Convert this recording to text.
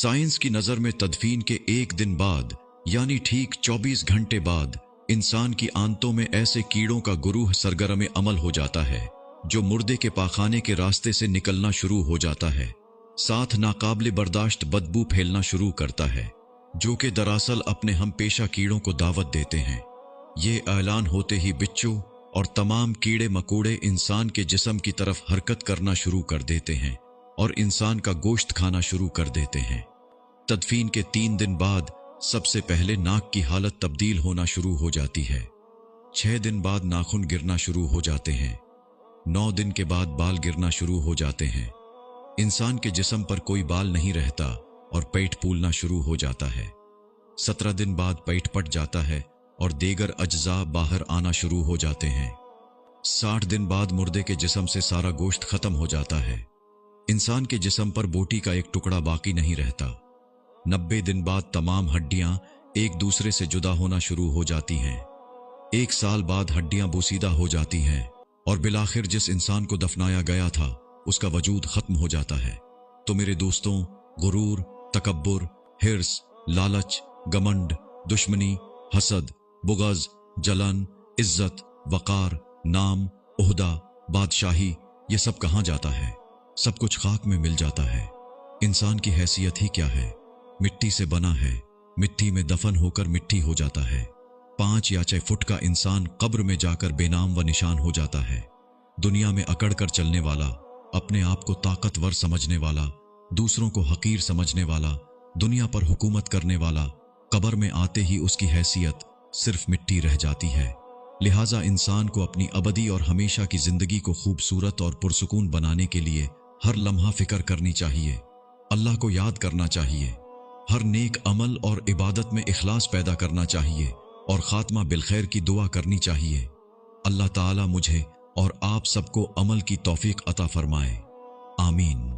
Science की नज़र में तदफीन के एक दिन बाद यानी ठीक 24 घंटे बाद इंसान की आंतों में ऐसे कीड़ों का गुरूह सरगर्म अमल हो जाता है जो मुर्दे के पाखाने के रास्ते से निकलना शुरू हो जाता है, साथ नाकाबिले बर्दाश्त बदबू फैलना शुरू करता है, जो कि दरअसल अपने हम पेशा कीड़ों को दावत देते हैं। ये ऐलान होते ही बिच्छू और तमाम कीड़े मकोड़े इंसान के जिस्म की तरफ हरकत करना शुरू कर देते हैं और इंसान का गोश्त खाना शुरू कर देते हैं। तदफीन के 3 दिन बाद सबसे पहले नाक की हालत तब्दील होना शुरू हो जाती है। 6 दिन बाद नाखून गिरना शुरू हो जाते हैं। 9 दिन के बाद बाल गिरना शुरू हो जाते हैं। इंसान के जिस्म पर कोई बाल नहीं रहता और पेट फूलना शुरू हो जाता है। 17 दिन बाद पेट फट जाता है और दीगर अज्जा बाहर आना शुरू हो जाते हैं। 60 दिन बाद मुर्दे के जिस्म से सारा गोश्त खत्म हो जाता है। इंसान के जिस्म पर बोटी का एक टुकड़ा बाकी नहीं रहता। 90 दिन बाद तमाम हड्डियां एक दूसरे से जुदा होना शुरू हो जाती हैं। 1 साल बाद हड्डियां बोसीदा हो जाती हैं और बिलाखिर जिस इंसान को दफनाया गया था उसका वजूद खत्म हो जाता है। तो मेरे दोस्तों, गुरूर, तकब्बुर, हिर्स, लालच, गमंड, दुश्मनी, हसद, बुगज, जलन, इज्जत, वकार, नाम, ओहदा, बादशाही, ये सब कहाँ जाता है? सब कुछ खाक में मिल जाता है। इंसान की हैसियत ही क्या है? मिट्टी से बना है, मिट्टी में दफन होकर मिट्टी हो जाता है। 5 या 6 फुट का इंसान कब्र में जाकर बेनाम व निशान हो जाता है। दुनिया में अकड़ कर चलने वाला, अपने आप को ताकतवर समझने वाला, दूसरों को हकीर समझने वाला, दुनिया पर हुकूमत करने वाला, कब्र में आते ही उसकी हैसियत सिर्फ मिट्टी रह जाती है। लिहाजा इंसान को अपनी अबदी और हमेशा की जिंदगी को खूबसूरत और पुरसुकून बनाने के लिए हर लम्हा फिक्र करनी चाहिए, अल्लाह को याद करना चाहिए, हर नेक अमल और इबादत में इखलास पैदा करना चाहिए और खात्मा बिलखैर की दुआ करनी चाहिए। अल्लाह ताला मुझे और आप सबको अमल की तौफीक अता फरमाए। आमीन।